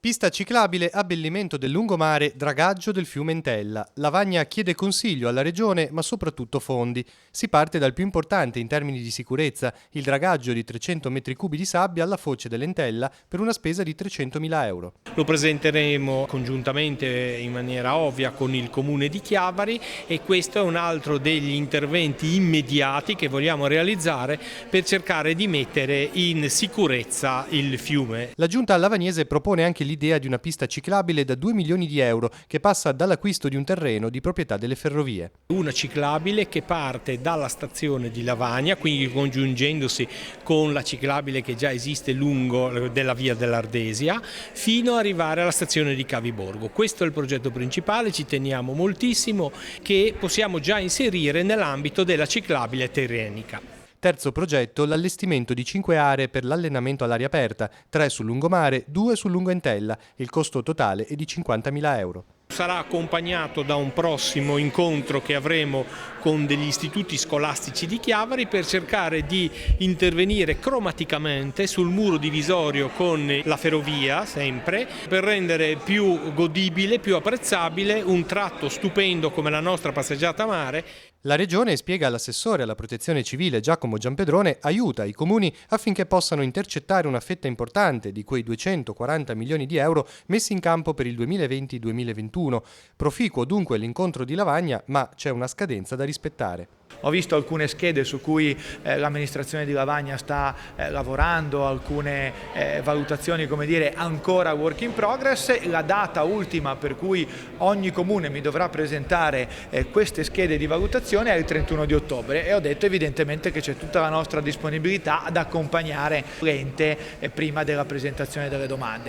Pista ciclabile, abbellimento del lungomare, dragaggio del fiume Entella. Lavagna chiede consiglio alla regione, ma soprattutto fondi. Si parte dal più importante in termini di sicurezza, il dragaggio di 300 metri cubi di sabbia alla foce dell'Entella per una spesa di 300.000 euro. Lo presenteremo congiuntamente in maniera ovvia con il comune di Chiavari e questo è un altro degli interventi immediati che vogliamo realizzare per cercare di mettere in sicurezza il fiume. La giunta lavagnese propone anche l'idea di una pista ciclabile da 2 milioni di euro che passa dall'acquisto di un terreno di proprietà delle ferrovie. Una ciclabile che parte dalla stazione di Lavagna, quindi congiungendosi con la ciclabile che già esiste lungo della via dell'Ardesia, fino ad arrivare alla stazione di Caviborgo. Questo è il progetto principale, ci teniamo moltissimo, che possiamo già inserire nell'ambito della ciclabile tirrenica. Terzo progetto, l'allestimento di 5 aree per l'allenamento all'aria aperta, 3 sul lungomare, 2 sul lungo Entella. Il costo totale è di 50.000 euro. Sarà accompagnato da un prossimo incontro che avremo con degli istituti scolastici di Chiavari per cercare di intervenire cromaticamente sul muro divisorio con la ferrovia, sempre, per rendere più godibile, più apprezzabile un tratto stupendo come la nostra passeggiata a mare. La Regione, spiega l'assessore alla Protezione Civile Giacomo Giampedrone, aiuta i comuni affinché possano intercettare una fetta importante di quei 240 milioni di euro messi in campo per il 2020-2021. Proficuo dunque l'incontro di Lavagna, ma c'è una scadenza da rispettare. Ho visto alcune schede su cui l'amministrazione di Lavagna sta lavorando, alcune valutazioni, come dire, ancora work in progress. La data ultima per cui ogni comune mi dovrà presentare queste schede di valutazione è il 31 di ottobre e ho detto evidentemente che c'è tutta la nostra disponibilità ad accompagnare l'ente prima della presentazione delle domande.